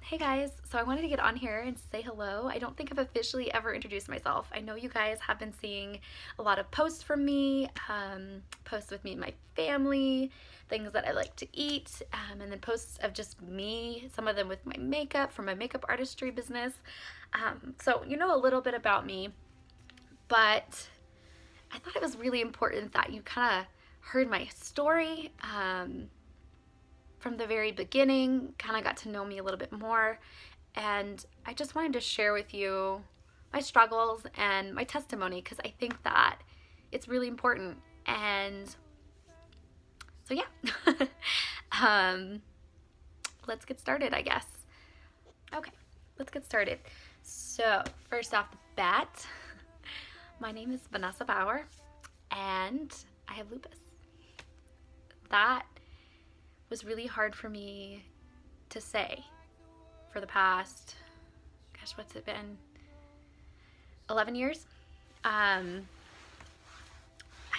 Hey guys, so I wanted to get on here and say hello. I don't think I've officially ever introduced myself. I know you guys have been seeing a lot of posts from me, posts with me and my family, things that I like to eat, and then posts of just me, some of them with my makeup from my makeup artistry business. So you know a little bit about me, but I thought it was really important that you kind of heard my story. From the very beginning, kind of got to know me a little bit more. And I just wanted to share with you my struggles and my testimony because I think that it's really important. And so, yeah, let's get started, I guess. Okay, let's get started. So, first off the bat, my name is Vanessa Bauer and I have lupus. That was really hard for me to say for the past, gosh, what's it been? 11 years? I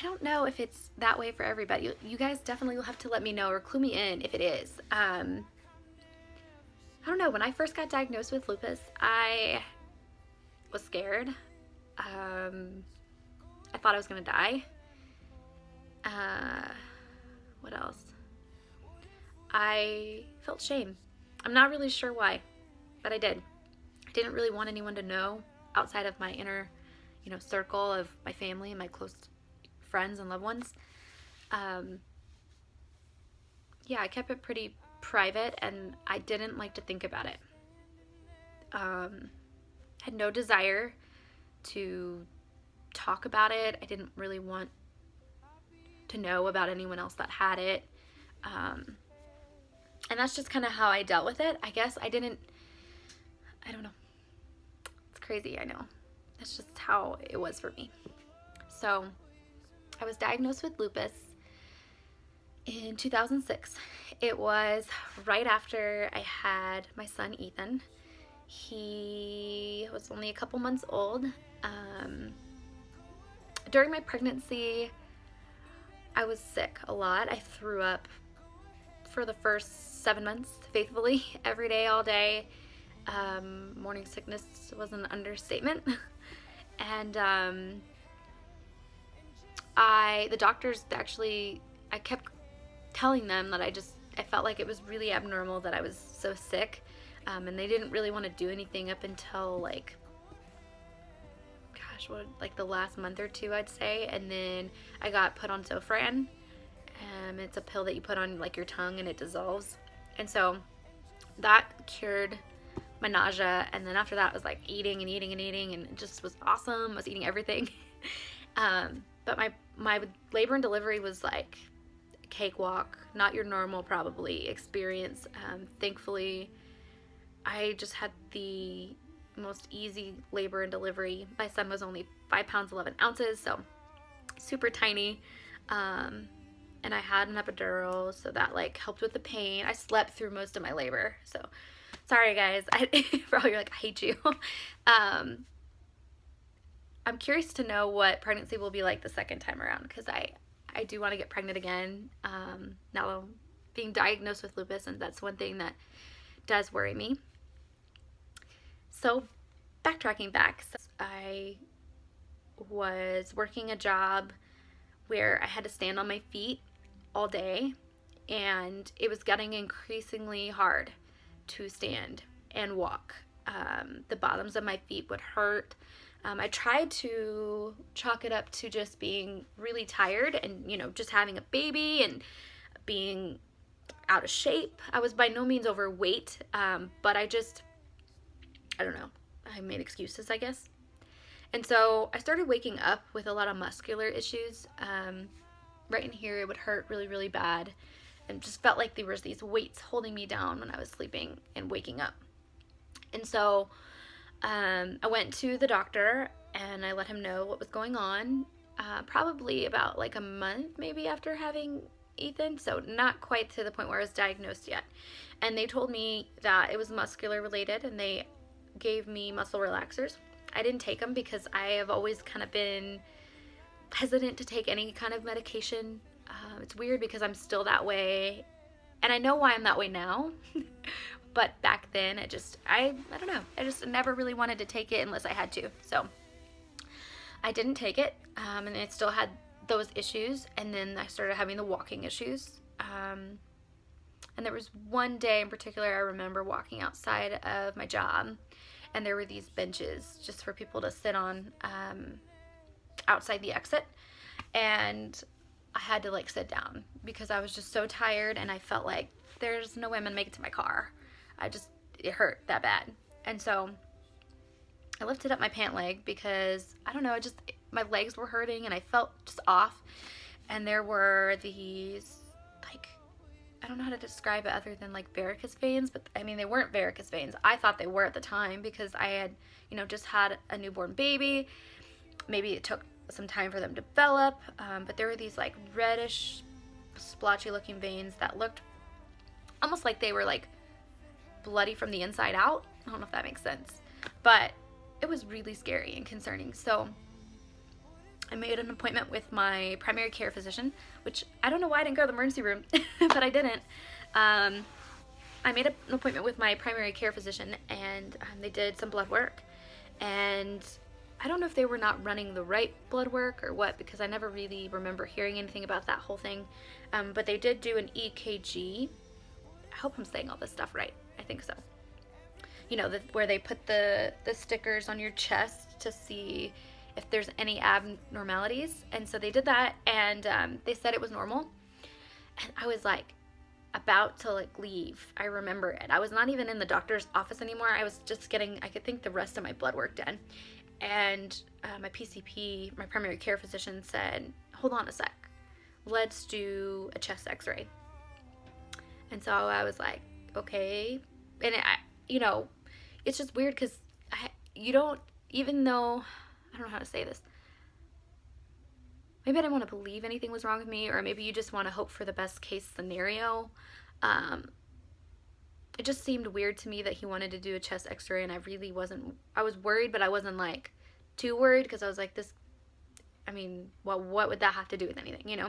don't know if it's that way for everybody. You guys definitely will have to let me know or clue me in if it is. I don't know. When I first got diagnosed with lupus, I was scared. I thought I was going to die. What else? I felt shame. I'm not really sure why, but I did. I didn't really want anyone to know outside of my inner, circle of my family and my close friends and loved ones. Yeah, I kept it pretty private and I didn't like to think about it. Had no desire to talk about it. I didn't really want to know about anyone else that had it. And that's just kind of how I dealt with it. I guess I don't know. It's crazy, I know. That's just how it was for me. So I was diagnosed with lupus in 2006. It was right after I had my son, Ethan. He was only a couple months old. During my pregnancy, I was sick a lot. I threw up for the first 7 months faithfully, every day, all day. Morning sickness was an understatement. And the doctors actually, I kept telling them that I felt like it was really abnormal that I was so sick. And they didn't really want to do anything up until like the last month or two, I'd say. And then I got put on Zofran. It's a pill that you put on like your tongue and it dissolves. And so that cured my nausea. And then after that, I was like eating and eating and eating, and it just was awesome. I was eating everything. But my labor and delivery was like a cakewalk, not your normal probably experience. Thankfully, I just had the most easy labor and delivery. My son was only 5 pounds 11 ounces, so super tiny. And I had an epidural, so that like helped with the pain. I slept through most of my labor, so sorry guys. Probably like, I hate you. I'm curious to know what pregnancy will be like the second time around, because I do want to get pregnant again. Now being diagnosed with lupus, and that's one thing that does worry me. So backtracking back, I was working a job where I had to stand on my feet all day, and it was getting increasingly hard to stand and walk. The bottoms of my feet would hurt. I tried to chalk it up to just being really tired and, just having a baby and being out of shape. I was by no means overweight, but I don't know. I made excuses, I guess. And so I started waking up with a lot of muscular issues. Right in here, it would hurt really, really bad. And just felt like there was these weights holding me down when I was sleeping and waking up. And so I went to the doctor and I let him know what was going on. Probably about like a month maybe after having Ethan. So not quite to the point where I was diagnosed yet. And they told me that it was muscular related, and they gave me muscle relaxers. I didn't take them because I have always kind of been hesitant to take any kind of medication. It's weird because I'm still that way, and I know why I'm that way now. But back then, I don't know. I just never really wanted to take it unless I had to. So I didn't take it, and it still had those issues. And then I started having the walking issues. And there was one day in particular I remember walking outside of my job, and there were these benches just for people to sit on outside the exit. And I had to like sit down because I was just so tired, and I felt like there's no way I'm gonna make it to my car. It hurt that bad. And so I lifted up my pant leg because I don't know, my legs were hurting and I felt just off. And there were these, like, I don't know how to describe it other than like varicose veins, but I mean, they weren't varicose veins. I thought they were at the time because I had, just had a newborn baby. Maybe it took some time for them to develop, but there were these like reddish, splotchy looking veins that looked almost like they were like bloody from the inside out. I don't know if that makes sense, but it was really scary and concerning. So I made an appointment with my primary care physician, which I don't know why I didn't go to the emergency room, but I didn't. I made an appointment with my primary care physician, and they did some blood work. And I don't know if they were not running the right blood work or what, because I never really remember hearing anything about that whole thing. But they did do an EKG. I hope I'm saying all this stuff right. I think so. Where they put the stickers on your chest to see if there's any abnormalities. And so they did that, and they said it was normal. And I was like about to like leave. I remember it. I was not even in the doctor's office anymore. I was just getting, I could think, the rest of my blood work done. And my PCP, my primary care physician, said, hold on a sec. Let's do a chest x-ray. And so I was like, okay. And it's just weird because even though, I don't know how to say this. Maybe I didn't want to believe anything was wrong with me, or maybe you just want to hope for the best case scenario. It just seemed weird to me that he wanted to do a chest x-ray, and I was worried, but I wasn't like too worried because I was like, what would that have to do with anything,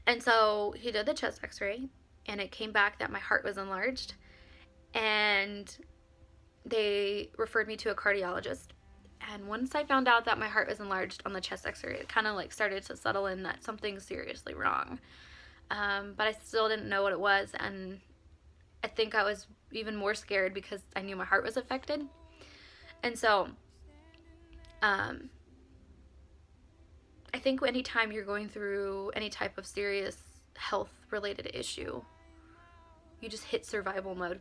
And so he did the chest x-ray, and it came back that my heart was enlarged, and they referred me to a cardiologist. And once I found out that my heart was enlarged on the chest x-ray, it kind of like started to settle in that something's seriously wrong. But I still didn't know what it was, and I think I was even more scared because I knew my heart was affected. And so I think anytime you're going through any type of serious health related issue, you just hit survival mode.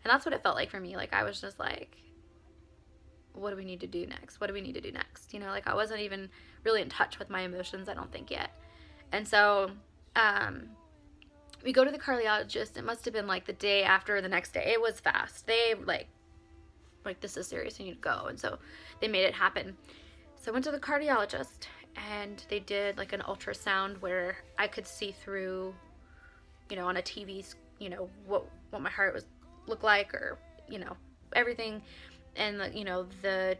And that's what it felt like for me. Like I was just like, what do we need to do next? What do we need to do next? Like I wasn't even really in touch with my emotions, I don't think, yet. And so we go to the cardiologist. It must have been like the day after or the next day. It was fast. They like this is serious, you need to go. And so they made it happen. So I went to the cardiologist, and they did like an ultrasound where I could see through, on a TV, what my heart looked like, or everything. And the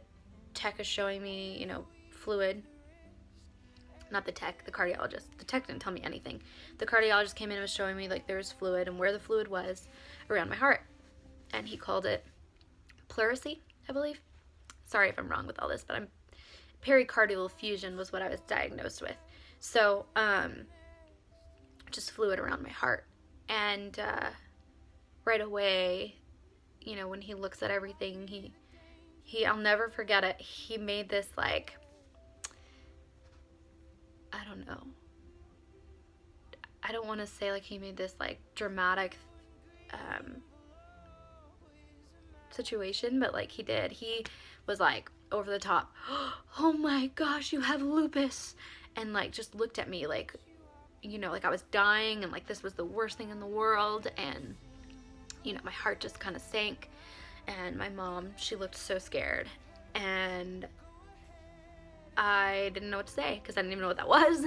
tech is showing me fluid. Not the tech, the cardiologist. The tech didn't tell me anything. The cardiologist came in and was showing me like there was fluid and where the fluid was around my heart. And he called it pleurisy, I believe. Sorry if I'm wrong with all this, but pericardial effusion was what I was diagnosed with. So just fluid around my heart. And right away, when he looks at everything, he I'll never forget it. He made this like, I don't know. I don't want to say like he made this like dramatic situation, but like he did. He was like over the top. Oh my gosh, you have lupus. And like just looked at me like, like I was dying, and like this was the worst thing in the world. And my heart just kind of sank. And my mom, she looked so scared, and I didn't know what to say because I didn't even know what that was.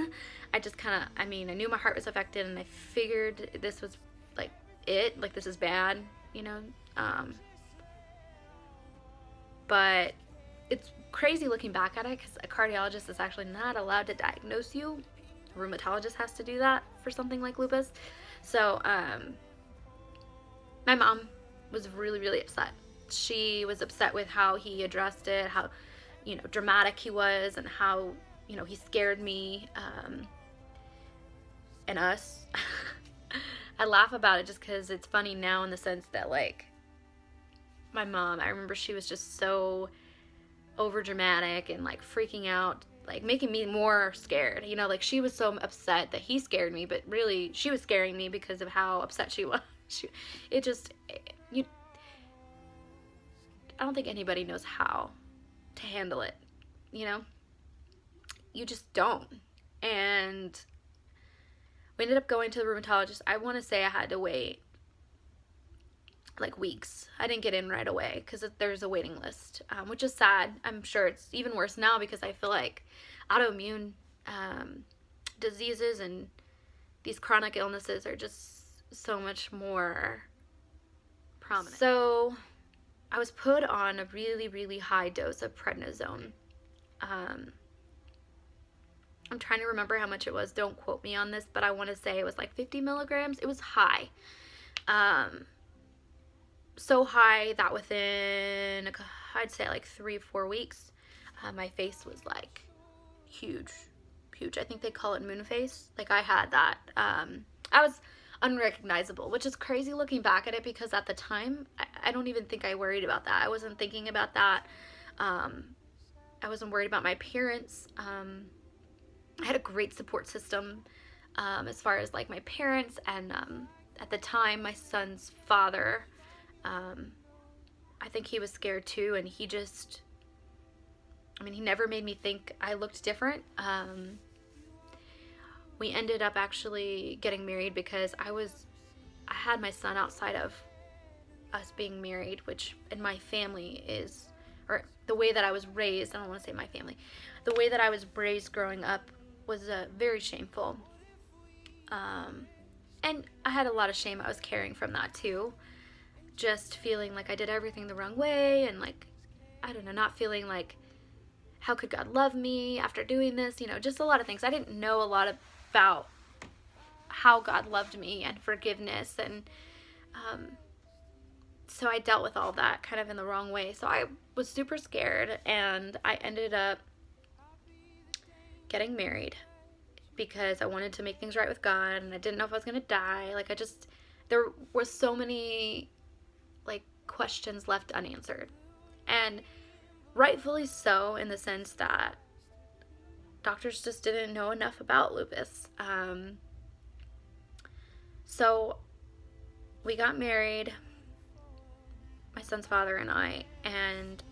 I just kind of, I knew my heart was affected, and I figured this was like this is bad, but it's crazy looking back at it because a cardiologist is actually not allowed to diagnose you. A rheumatologist has to do that for something like lupus. So, my mom was really, really upset. She was upset with how he addressed it, how, dramatic he was, and how, he scared me, and us. I laugh about it just because it's funny now in the sense that, like, my mom, I remember she was just so over dramatic and, like, freaking out, like, making me more scared. Like, she was so upset that he scared me, but really she was scaring me because of how upset she was. I don't think anybody knows how to handle it, You just don't. And we ended up going to the rheumatologist. I want to say I had to wait like weeks. I didn't get in right away because there's a waiting list, which is sad. I'm sure it's even worse now because I feel like autoimmune diseases and these chronic illnesses are just so much more prominent. So I was put on a really, really high dose of prednisone. I'm trying to remember how much it was. Don't quote me on this, but I want to say it was like 50 milligrams. It was high. So high that within, I'd say like 3-4 weeks, my face was like huge. I think they call it moon face. Like, I had that. I was unrecognizable, which is crazy looking back at it because at the time, I don't even think I worried about that. I wasn't thinking about that. I wasn't worried about my appearance. I had a great support system as far as like my parents and at the time my son's father. I think he was scared too, and he never made me think I looked different. We ended up actually getting married because I had my son outside of us being married, which in my family is, or the way that I was raised, I don't want to say my family, the way that I was raised growing up was very shameful. And I had a lot of shame I was carrying from that too. Just feeling like I did everything the wrong way and like, I don't know, not feeling like, how could God love me after doing this? Just a lot of things. I didn't know a lot about how God loved me and forgiveness. And so I dealt with all that kind of in the wrong way. So I was super scared, and I ended up getting married because I wanted to make things right with God, and I didn't know if I was going to die. Like, there were so many like questions left unanswered, and rightfully so, in the sense that doctors just didn't know enough about lupus. So we got married, my son's father and I, and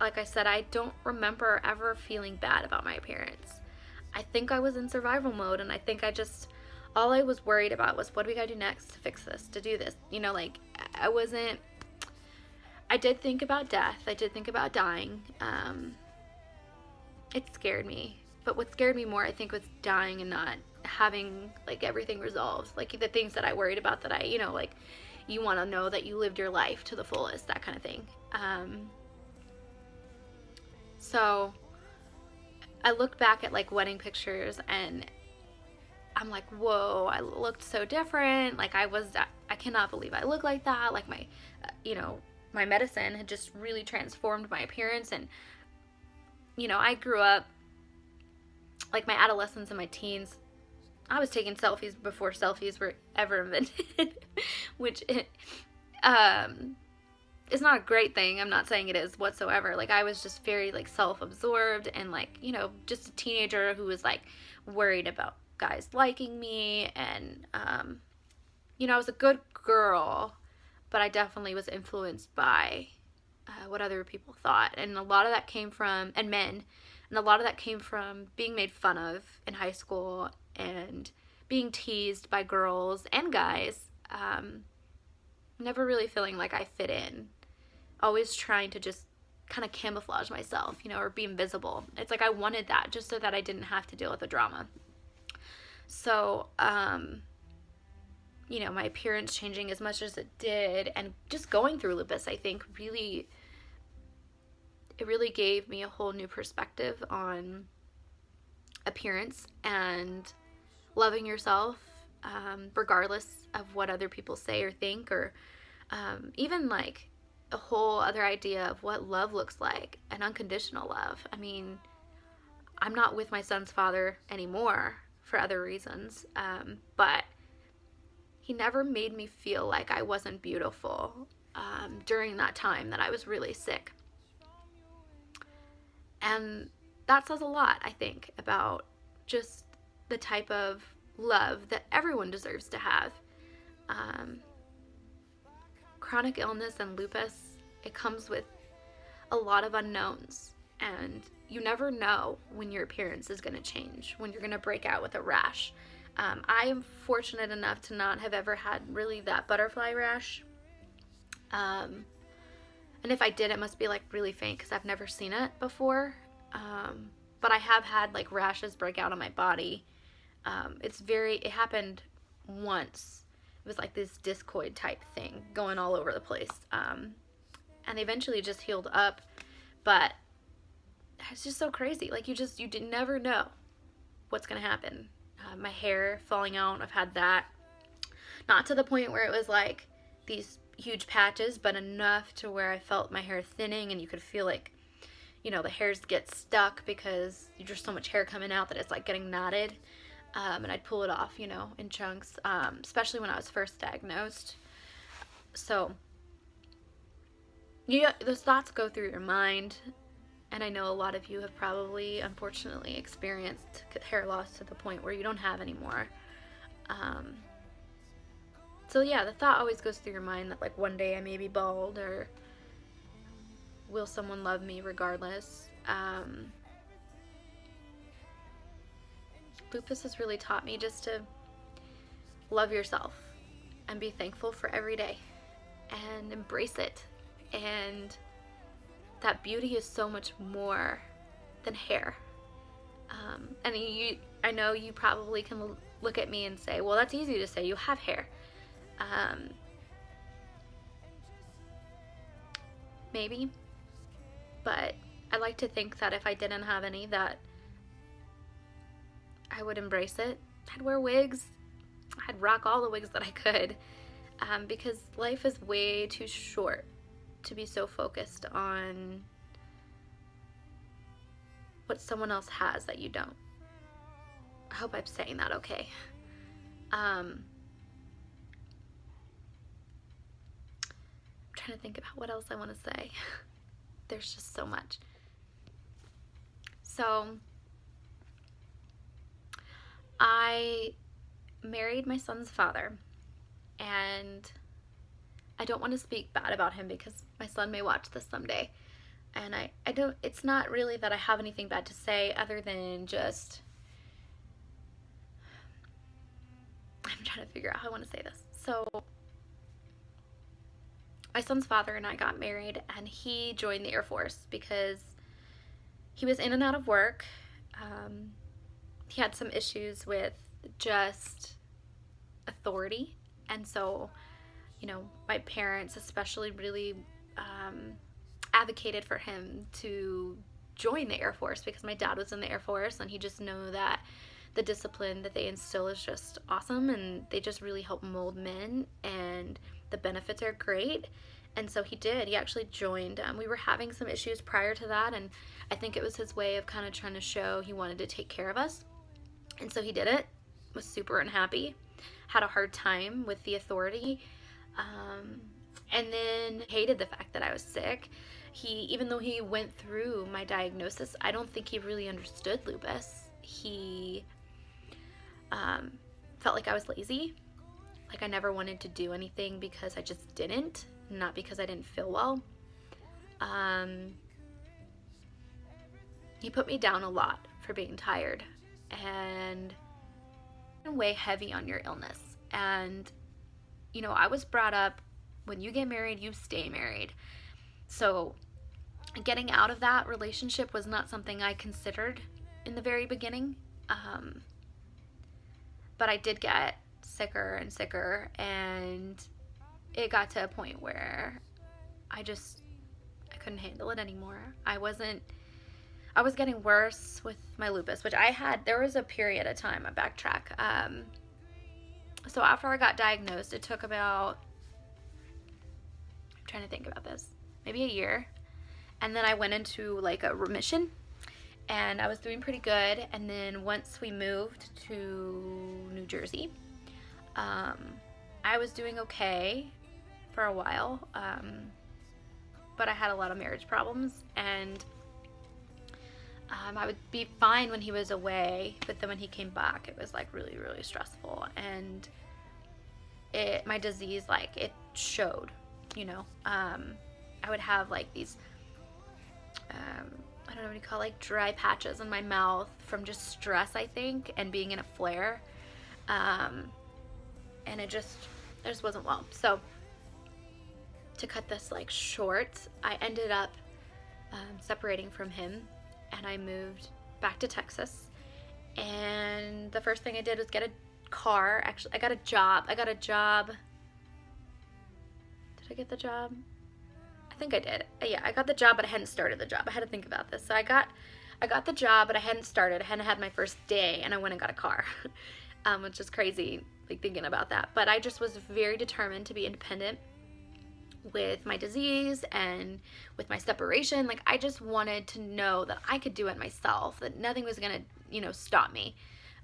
like I said, I don't remember ever feeling bad about my appearance. I think I was in survival mode, and I think all I was worried about was, what do we gotta do next to fix this, to do this? Like, I did think about death. I did think about dying. It scared me. But what scared me more, I think, was dying and not having, like, everything resolved. Like, the things that I worried about that like, you want to know that you lived your life to the fullest, that kind of thing. So I looked back at, like, wedding pictures, and I'm like, whoa, I looked so different. Like, I cannot believe I look like that. Like, my, my medicine had just really transformed my appearance. And, I grew up, like, my adolescence and my teens, I was taking selfies before selfies were ever invented, which is not a great thing. I'm not saying it is whatsoever. Like, I was just very, like, self-absorbed and, like, just a teenager who was, like, worried about guys liking me. And, I was a good girl, but I definitely was influenced by what other people thought. And a lot of that came from, and men, and a lot of that came from being made fun of in high school and being teased by girls and guys. Never really feeling like I fit in. Always trying to just kind of camouflage myself, or be invisible. It's like I wanted that just so that I didn't have to deal with the drama. So, my appearance changing as much as it did, and just going through lupus, I think really gave me a whole new perspective on appearance and loving yourself, regardless of what other people say or think, or even like a whole other idea of what love looks like and unconditional love. I mean, I'm not with my son's father anymore for other reasons, but he never made me feel like I wasn't beautiful during that time that I was really sick. And that says a lot, I think, about just the type of love that everyone deserves to have. Chronic illness and lupus, it comes with a lot of unknowns, and you never know when your appearance is going to change, when you're going to break out with a rash. I am fortunate enough to not have ever had really that butterfly rash. And if I did, it must be like really faint because I've never seen it before. But I have had like rashes break out on my body. It happened once. It was like this discoid type thing going all over the place. And eventually just healed up. But it's just so crazy. Like you never know what's going to happen. My hair falling out, I've had that. Not to the point where it was like these huge patches, but enough to where I felt my hair thinning, and you could feel like, the hairs get stuck because there's just so much hair coming out that it's like getting knotted. And I'd pull it off, in chunks, especially when I was first diagnosed. So, those thoughts go through your mind. And I know a lot of you have probably, unfortunately, experienced hair loss to the point where you don't have any more. So yeah, the thought always goes through your mind that like one day I may be bald, or will someone love me regardless? Lupus has really taught me just to love yourself and be thankful for every day and embrace it. And that beauty is so much more than hair. And I know you probably can look at me and say, well, that's easy to say, you have hair. Maybe, but I like to think that if I didn't have any, that I would embrace it. I'd wear wigs. I'd rock all the wigs that I could, because life is way too short to be so focused on what someone else has that you don't. I hope I'm saying that okay. I'm trying to think about what else I want to say. There's just so much. So I married my son's father, and I don't want to speak bad about him because my son may watch this someday. And it's not really that I have anything bad to say other than just, I'm trying to figure out how I want to say this. So my son's father and I got married, and he joined the Air Force because he was in and out of work. He had some issues with just authority, and so, my parents especially really advocated for him to join the Air Force because my dad was in the Air Force, and he just knew that the discipline that they instill is just awesome, and they just really help mold men, and the benefits are great. And so he did. He actually joined. We were having some issues prior to that, and I think it was his way of kind of trying to show he wanted to take care of us. And so he did it. Was super unhappy. Had a hard time with the authority. And then hated the fact that I was sick. Even though he went through my diagnosis, I don't think he really understood lupus. He felt like I was lazy. Like I never wanted to do anything because I just didn't. Not because I didn't feel well. He put me down a lot for being tired and weigh heavy on your illness. And, I was brought up, when you get married, you stay married. So getting out of that relationship was not something I considered in the very beginning. But I did get sicker and sicker, and it got to a point where I couldn't handle it anymore. I was getting worse with my lupus, which there was a period of time, I backtrack. So after I got diagnosed, it took about, I'm trying to think about this, maybe a year. And then I went into like a remission, and I was doing pretty good. And then once we moved to New Jersey, I was doing okay for a while, but I had a lot of marriage problems, and I would be fine when he was away, but then when he came back, it was like really, really stressful, and my disease, like, it showed, you know. I would have like these, I don't know what you call it, like dry patches in my mouth from just stress, I think, and being in a flare, and it just wasn't well. So to cut this like short, I ended up separating from him, and I moved back to Texas. And the first thing I did was get a car. Actually, I got a job. Did I get the job? I think I did. Yeah, I got the job, but I hadn't started the job. I had to think about this. So I got the job, but I hadn't started. I hadn't had my first day, and I went and got a car, which is crazy, like, thinking about that. But I just was very determined to be independent with my disease and with my separation. Like, I just wanted to know that I could do it myself, that nothing was gonna, stop me.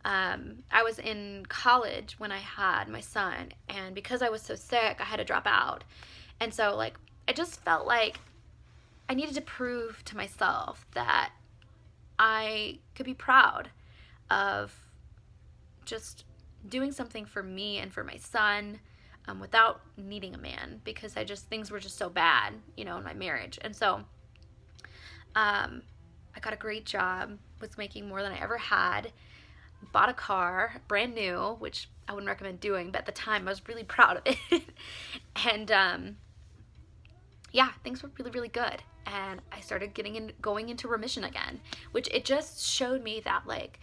I was in college when I had my son, and because I was so sick, I had to drop out. And so, like, I just felt like I needed to prove to myself that I could be proud of just doing something for me and for my son, without needing a man, because things were just so bad, in my marriage. And so I got a great job, was making more than I ever had, bought a car, brand new, which I wouldn't recommend doing, but at the time I was really proud of it. And yeah, things were really, really good. And I started going into remission again, which it just showed me that, like,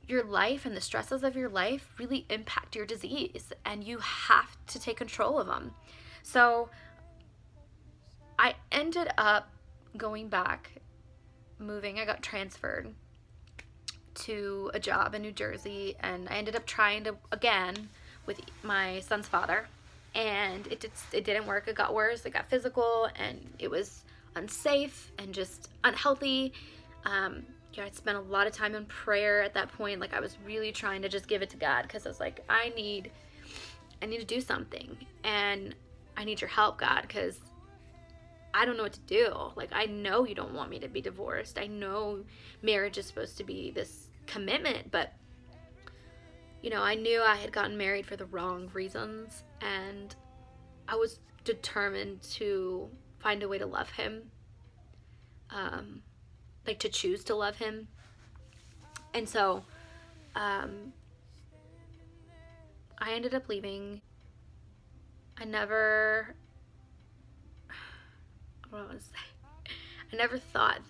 your life and the stresses of your life really impact your disease, and you have to take control of them. So I ended up going back, moving. I got transferred to a job in New Jersey, and I ended up trying to, again, with my son's father, and it didn't work. It got worse. It got physical, and it was unsafe and just unhealthy. I'd spent a lot of time in prayer at that point. Like, I was really trying to just give it to God, because I was like, I need to do something, and I need your help, God, because I don't know what to do. Like, I know you don't want me to be divorced. I know marriage is supposed to be this commitment, but I knew I had gotten married for the wrong reasons, and I was determined to find a way to love him, like, to choose to love him. And so I ended up leaving. I never thought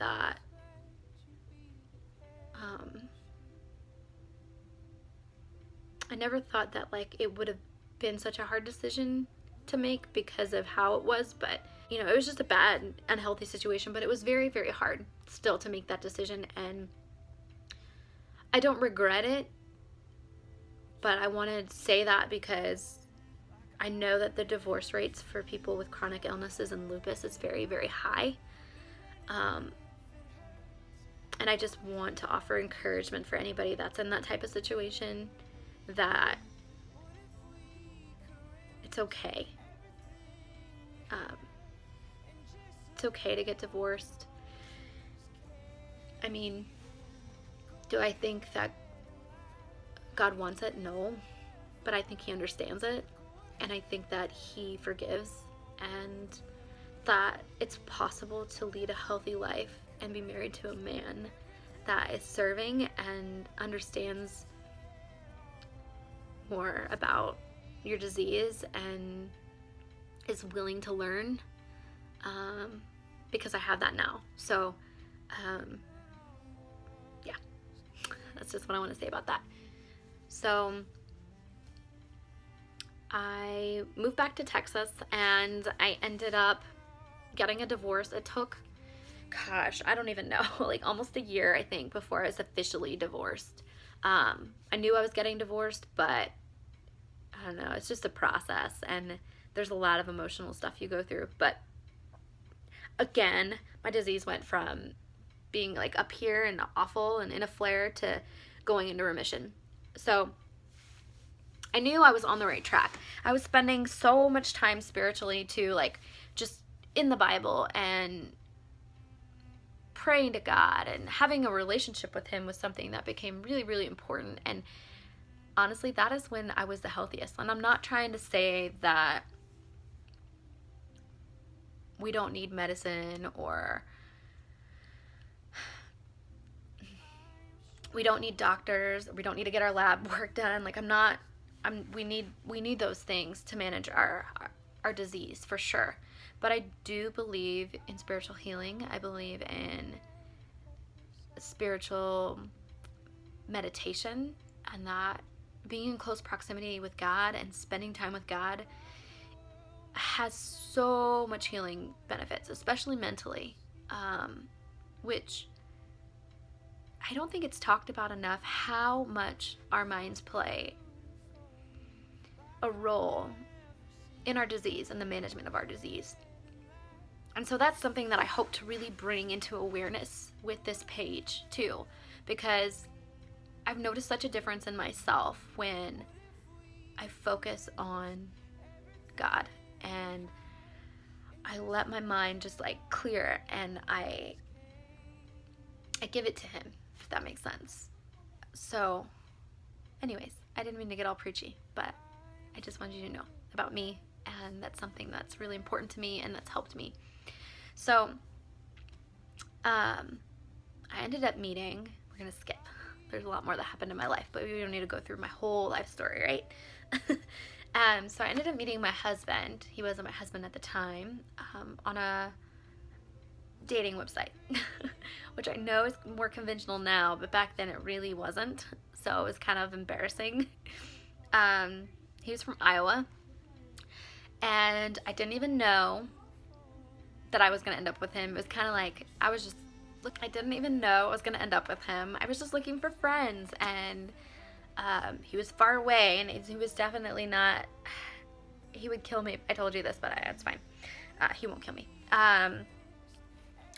that like, it would have been such a hard decision to make because of how it was, but it was just a bad, unhealthy situation. But it was very, very hard still to make that decision, and I don't regret it, but I wanted to say that because I know that the divorce rates for people with chronic illnesses and lupus is very, very high, and I just want to offer encouragement for anybody that's in that type of situation, that it's okay. It's okay to get divorced. I mean, do I think that God wants it? No. But I think he understands it. And I think that he forgives. And that it's possible to lead a healthy life and be married to a man that is serving and understands more about your disease and is willing to learn, because I have that now. So yeah, that's just what I want to say about that. So I moved back to Texas, and I ended up getting a divorce. It took, gosh, I don't even know, like almost a year, I think, before I was officially divorced. I knew I was getting divorced, but don't know, it's just a process, and there's a lot of emotional stuff you go through. But again, my disease went from being like up here and awful and in a flare to going into remission. So I knew I was on the right track. I was spending so much time spiritually to like just in the Bible and praying to God, and having a relationship with him was something that became really, really important. And honestly, that is when I was the healthiest. And I'm not trying to say that we don't need medicine or we don't need doctors, we don't need to get our lab work done. Like we need those things to manage our disease for sure. But I do believe in spiritual healing. I believe in spiritual meditation, and that being in close proximity with God and spending time with God has so much healing benefits, especially mentally, which I don't think it's talked about enough, how much our minds play a role in our disease and the management of our disease. And so that's something that I hope to really bring into awareness with this page too, because I've noticed such a difference in myself when I focus on God and I let my mind just like clear, and I give it to him, if that makes sense. So anyways, I didn't mean to get all preachy, but I just wanted you to know about me, and that's something that's really important to me and that's helped me. So I ended up meeting, we're going to skip. There's a lot more that happened in my life, but we don't need to go through my whole life story, right? So I ended up meeting my husband. He wasn't my husband at the time, on a dating website, which I know is more conventional now, but back then it really wasn't. So it was kind of embarrassing. He was from Iowa, and I didn't even know that I was going to end up with him. It was kind of like, I didn't even know I was going to end up with him. I was just looking for friends, and he was far away, and he was definitely not, he would kill me. I told you this, but it's fine. He won't kill me.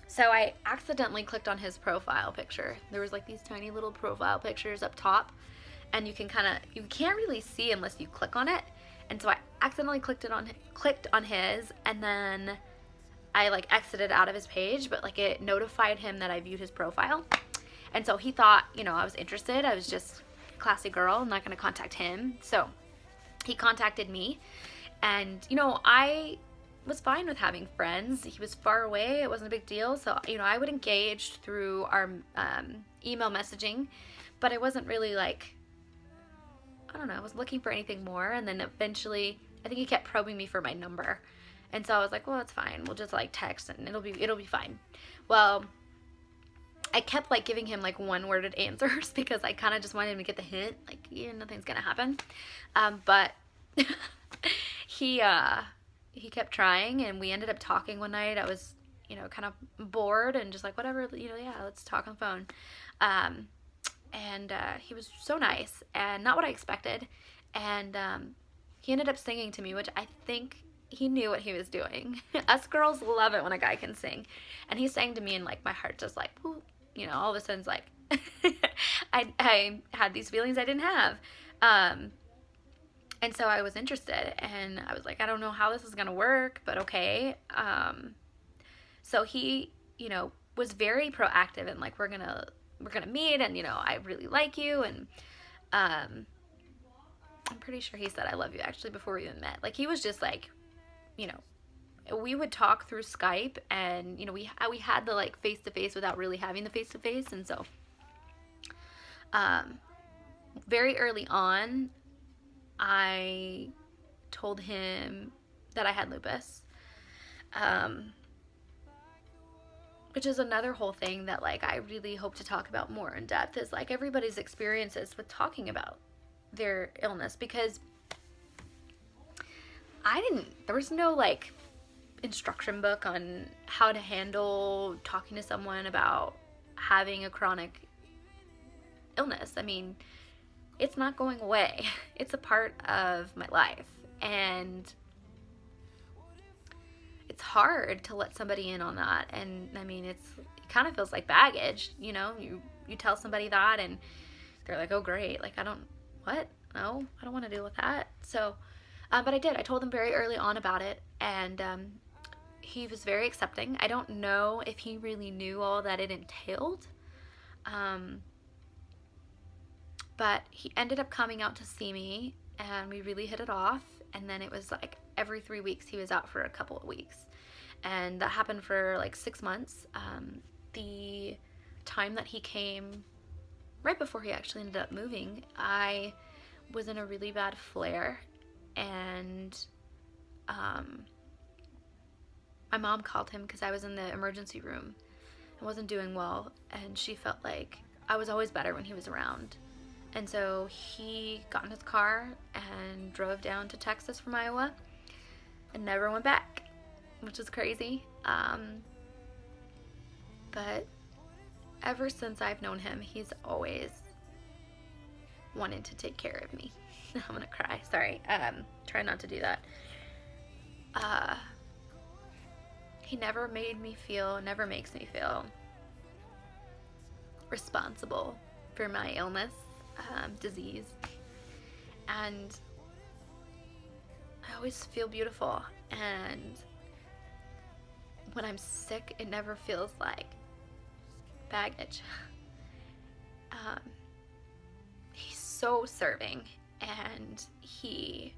So I accidentally clicked on his profile picture. There was like these tiny little profile pictures up top, and you can't really see unless you click on it. And so I accidentally clicked on his, and then I like exited out of his page, but like it notified him that I viewed his profile. And so he thought, I was interested. I was just a classy girl. I'm not going to contact him. So he contacted me, and, I was fine with having friends. He was far away. It wasn't a big deal. So, I would engage through our email messaging, but I wasn't really like, I don't know, I was looking for anything more. And then eventually, I think he kept probing me for my number. And so I was like, well, it's fine. We'll just like text and it'll be fine. Well, I kept like giving him like one-worded answers because I kind of just wanted him to get the hint, like, yeah, nothing's gonna happen. But he kept trying, and we ended up talking one night. I was, kind of bored and just like, whatever, yeah, let's talk on the phone. And he was so nice and not what I expected. And he ended up singing to me, which I think he knew what he was doing. Us girls love it when a guy can sing. And he sang to me, and like my heart just like, whoo, all of a sudden like I had these feelings I didn't have. And so I was interested, and I was like, I don't know how this is gonna work, but okay. So he, was very proactive, and like we're gonna meet, and I really like you, and I'm pretty sure he said I love you actually before we even met. Like he was just like, we would talk through Skype, and we had the like face to face without really having the face to face. And so very early on, I told him that I had lupus, which is another whole thing that like I really hope to talk about more in depth, is like everybody's experiences with talking about their illness, because there was no like instruction book on how to handle talking to someone about having a chronic illness. I mean, it's not going away. It's a part of my life. And it's hard to let somebody in on that. And I mean, it kind of feels like baggage, you know? You tell somebody that and they're like, oh, great. Like, what? No, I don't want to deal with that. So, but I did. I told him very early on about it. And he was very accepting. I don't know if he really knew all that it entailed. But he ended up coming out to see me, and we really hit it off. And then it was like every 3 weeks he was out for a couple of weeks. And that happened for like 6 months. The time that he came, right before he actually ended up moving, I was in a really bad flare. And my mom called him because I was in the emergency room and wasn't doing well. And she felt like I was always better when he was around. And so he got in his car and drove down to Texas from Iowa and never went back, which is crazy. But ever since I've known him, he's always wanted to take care of me. I'm gonna cry. Sorry. Try not to do that. He never makes me feel responsible for my illness. Disease, and I always feel beautiful, and when I'm sick it never feels like baggage. He's so serving, and he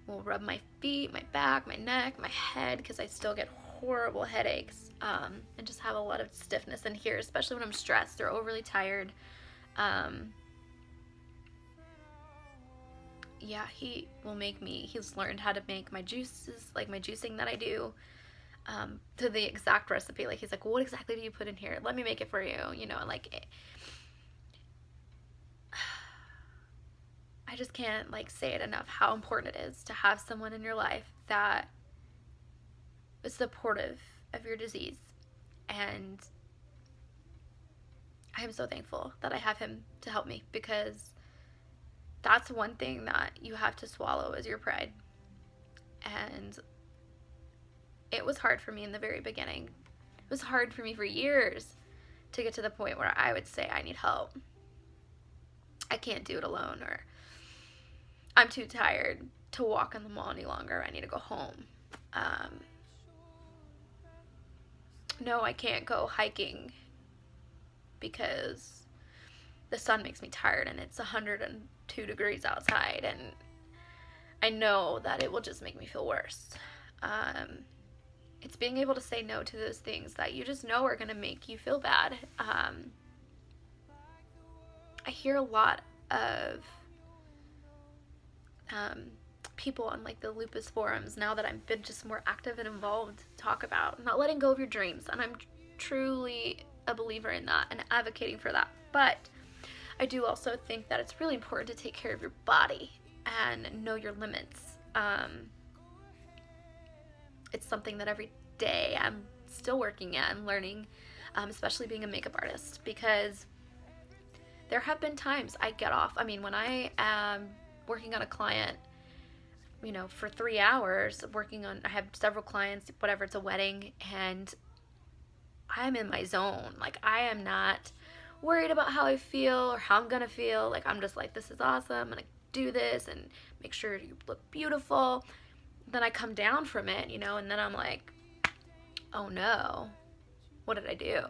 will rub my feet, my back, my neck, my head, because I still get horrible headaches, and just have a lot of stiffness in here, especially when I'm stressed or overly tired. Yeah, he will he's learned how to make my juices, like my juicing that I do, to the exact recipe. Like, he's like, well, what exactly do you put in here? Let me make it for you, you know, like, I just can't, like, say it enough how important it is to have someone in your life that is supportive of your disease. And I am so thankful that I have him to help me, because that's one thing that you have to swallow is your pride. And it was hard for me in the very beginning. It was hard for me for years to get to the point where I would say, I need help. I can't do it alone, or I'm too tired to walk in the mall any longer. I need to go home. No, I can't go hiking because the sun makes me tired and it's 102 degrees outside, and I know that it will just make me feel worse. It's being able to say no to those things that you just know are going to make you feel bad. I hear a lot of people on like the lupus forums, now that I've been just more active and involved, talk about not letting go of your dreams, and I'm truly a believer in that and advocating for that. But I do also think that it's really important to take care of your body and know your limits. It's something that every day I'm still working at and learning, especially being a makeup artist, because there have been times I get off. I mean, when I am working on a client, you know, for 3 hours I have several clients, whatever, it's a wedding, and I'm in my zone. Like, I am not worried about how I feel or how I'm gonna feel. Like, I'm just like, this is awesome, I'm gonna do this and make sure you look beautiful. Then I come down from it, you know, and then I'm like, oh no, what did I do?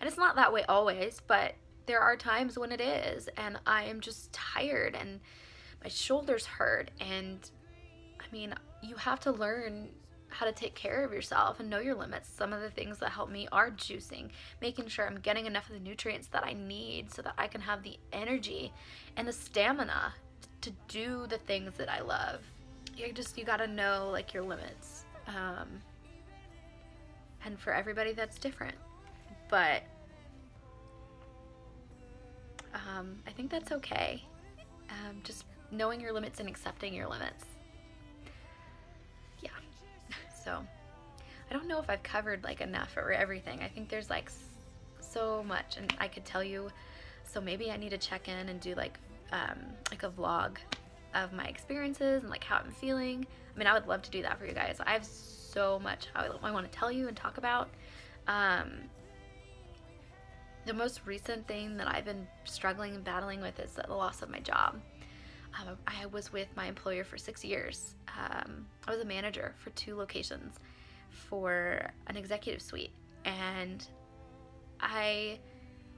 And it's not that way always, but there are times when it is, and I am just tired and my shoulders hurt. And I mean, you have to learn how to take care of yourself and know your limits. Some of the things that help me are juicing, making sure I'm getting enough of the nutrients that I need so that I can have the energy and the stamina to do the things that I love. You gotta know, like, your limits. And for everybody that's different. But I think that's okay. Just knowing your limits and accepting your limits. Yeah. So I don't know if I've covered like enough or everything. I think there's like so much, and I could tell you. So maybe I need to check in and do like like a vlog of my experiences and like how I'm feeling. I mean, I would love to do that for you guys. I have so much I want to tell you and talk about. The most recent thing that I've been struggling and battling with is the loss of my job. I was with my employer for 6 years. I was a manager for 2 locations for an executive suite, and I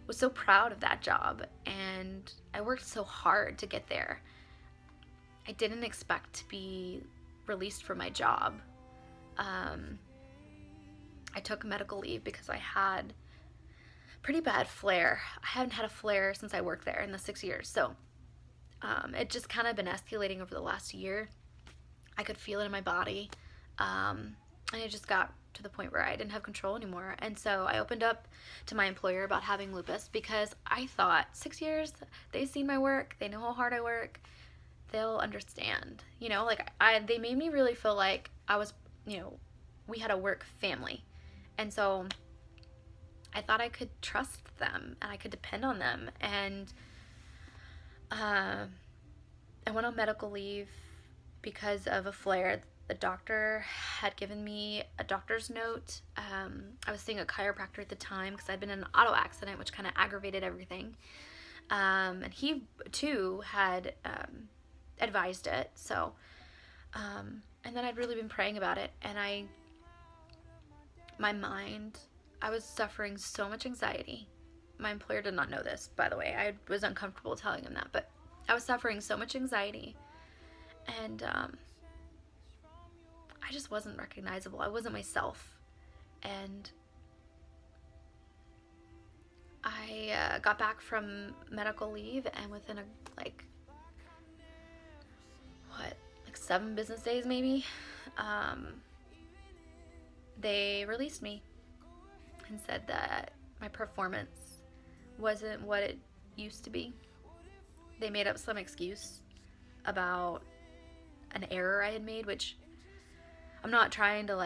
was so proud of that job, and I worked so hard to get there. I didn't expect to be released from my job. I took medical leave because I had pretty bad flare. I haven't had a flare since I worked there in the 6 years. So it just kind of been escalating over the last year. I could feel it in my body. And it just got to the point where I didn't have control anymore. And so I opened up to my employer about having lupus because I thought 6 years, they've seen my work. They know how hard I work. They'll understand. You know, like they made me really feel like I was, you know, we had a work family. And so I thought I could trust them and I could depend on them. And I went on medical leave because of a flare. The doctor had given me a doctor's note. I was seeing a chiropractor at the time because I'd been in an auto accident, which kind of aggravated everything. And he, too, had advised it. So, and then I'd really been praying about it. And my mind, I was suffering so much anxiety. My employer did not know this, by the way. I was uncomfortable telling him that, but I was suffering so much anxiety, and I just wasn't recognizable. I wasn't myself, and I got back from medical leave, and within 7 business days maybe, they released me and said that my performance wasn't what it used to be. They made up some excuse about an error I had made, which I'm not trying to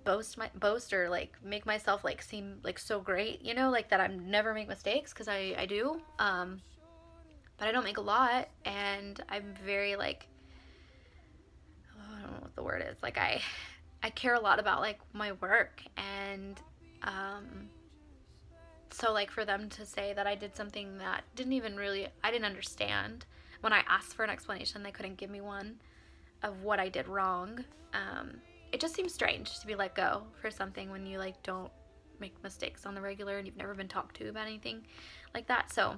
boast or make myself seem so great, you know, that I never make mistakes, because I do, but I don't make a lot, and I'm very I don't know what the word is, I care a lot about my work, and so for them to say that I did something that I didn't understand. When I asked for an explanation, they couldn't give me one of what I did wrong. It just seems strange to be let go for something when you don't make mistakes on the regular and you've never been talked to about anything like that. So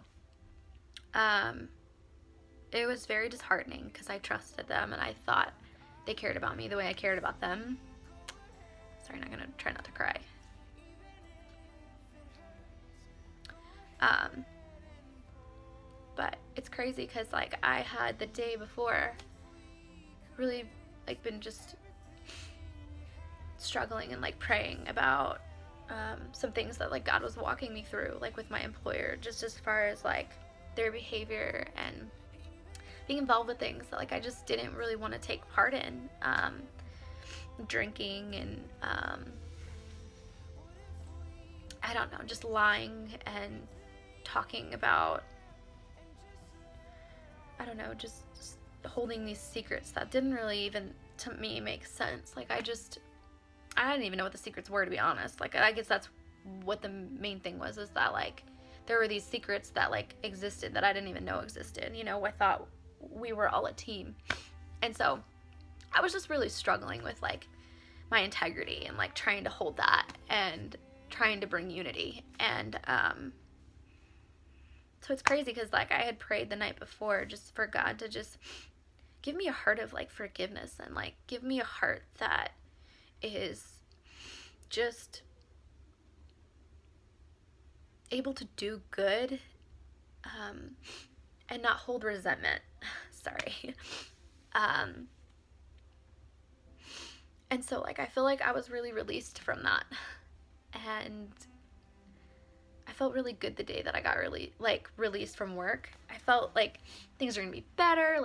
it was very disheartening because I trusted them and I thought they cared about me the way I cared about them. Sorry, I'm gonna try not to cry. But it's crazy because I had the day before really been just struggling and praying about some things that God was walking me through with my employer, just as far as their behavior and being involved with things that I just didn't really want to take part in, drinking and I don't know, just lying and talking about, I don't know, just holding these secrets that didn't really even, to me, make sense. I didn't even know what the secrets were, to be honest. I guess that's what the main thing was, is that, there were these secrets that, existed that I didn't even know existed. You know, I thought we were all a team. And so I was just really struggling with, my integrity and, trying to hold that and trying to bring unity. And, so it's crazy because, I had prayed the night before just for God to just give me a heart of, forgiveness and, give me a heart that is just able to do good, and not hold resentment. Sorry. And so, I feel I was really released from that. And I felt really good the day that I got released from work. I felt things are gonna be better.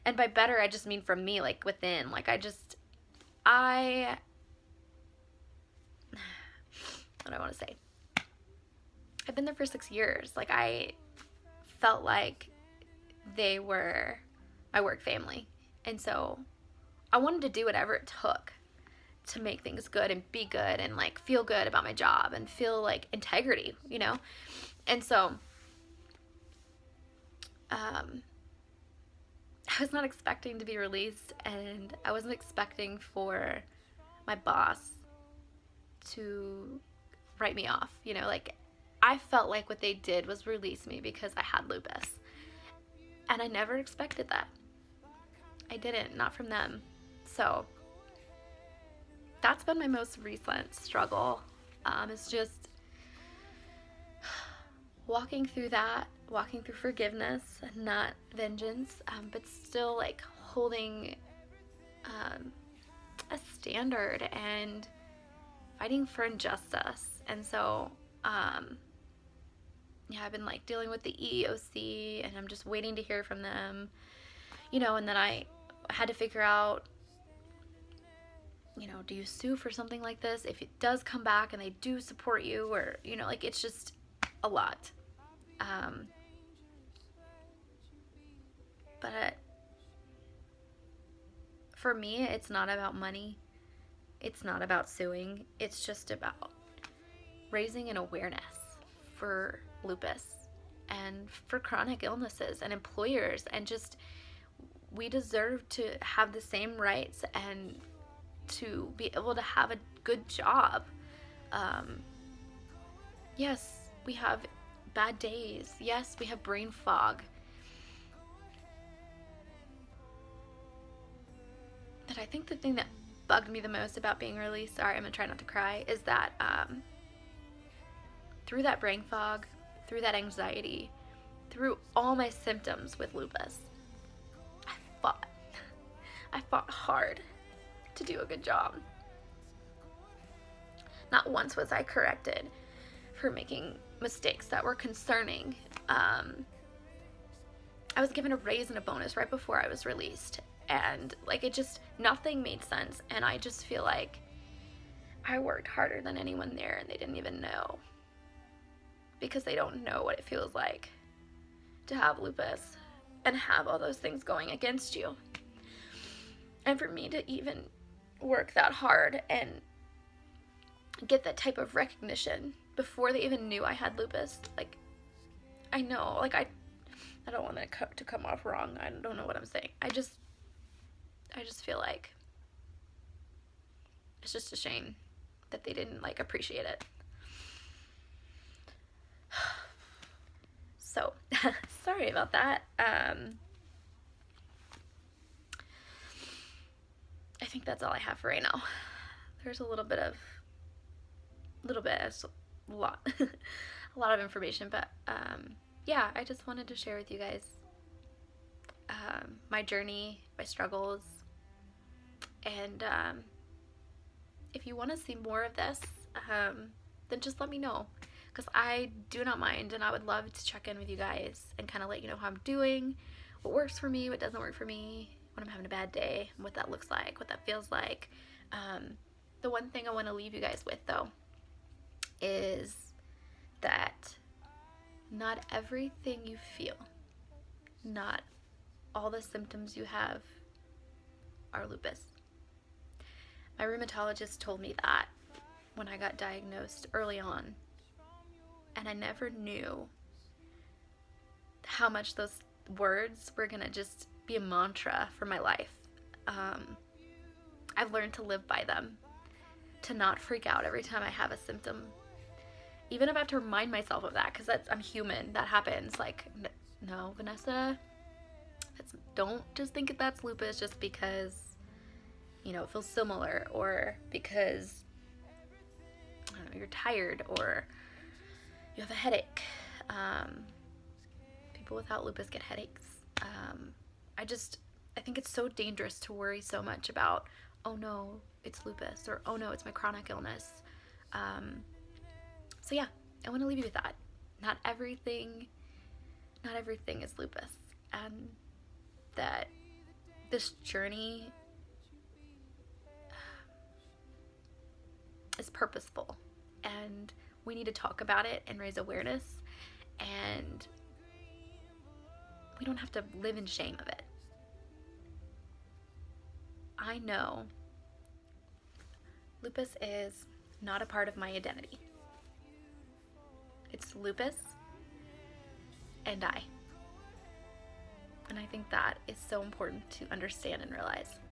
And by better, I just mean from me, within. What do I want to say? I've been there for 6 years. Like, I felt like they were my work family. And so I wanted to do whatever it took to make things good and be good and like feel good about my job and feel like integrity, you know? And so I was not expecting to be released, and I wasn't expecting for my boss to write me off, you know? Like, I felt like what they did was release me because I had lupus. And I never expected that. I didn't, not from them. So that's been my most recent struggle. It's just walking through that, walking through forgiveness, not vengeance, but still like holding a standard and fighting for injustice. And so, yeah, I've been like dealing with the EEOC, and I'm just waiting to hear from them, you know, and then I had to figure out, you know, do you sue for something like this if it does come back and they do support you, or, you know, like, it's just a lot. But for me, it's not about money. It's not about suing. It's just about raising an awareness for lupus and for chronic illnesses and employers, and just, we deserve to have the same rights and to be able to have a good job. Yes, we have bad days. Yes, we have brain fog. But I think the thing that bugged me the most about being released, sorry, I'm gonna try not to cry, is that through that brain fog, through that anxiety, through all my symptoms with lupus, I fought hard to do a good job. Not once was I corrected for making mistakes that were concerning. I was given a raise and a bonus right before I was released, and like, it just, nothing made sense. And I just feel like I worked harder than anyone there, and they didn't even know, because they don't know what it feels like to have lupus and have all those things going against you. And for me to even work that hard and get that type of recognition before they even knew I had lupus, like, I know, like, I don't want it to come off wrong. I don't know what I'm saying. I just feel like it's just a shame that they didn't like appreciate it. So sorry about that. I think that's all I have for right now. There's a lot, a lot of information, but yeah, I just wanted to share with you guys my journey, my struggles, and if you want to see more of this, then just let me know, because I do not mind, and I would love to check in with you guys and kind of let you know how I'm doing, what works for me, what doesn't work for me, when I'm having a bad day, what that looks like, what that feels like. The one thing I want to leave you guys with, though, is that not everything you feel, not all the symptoms you have are lupus. My rheumatologist told me that when I got diagnosed early on, and I never knew how much those words were gonna just be a mantra for my life. I've learned to live by them, to not freak out every time I have a symptom, even if I have to remind myself of that, because I'm human. That happens. Like, no, Vanessa, don't just think that's lupus just because, you know, it feels similar, or because, I don't know, you're tired, or you have a headache. People without lupus get headaches. I think it's so dangerous to worry so much about, oh no, it's lupus, or oh no, it's my chronic illness. So yeah, I want to leave you with that. Not everything is lupus, and that this journey is purposeful, and We need to talk about it and raise awareness, and we don't have to live in shame of it. I know lupus is not a part of my identity. It's lupus and I. And I think that is so important to understand and realize.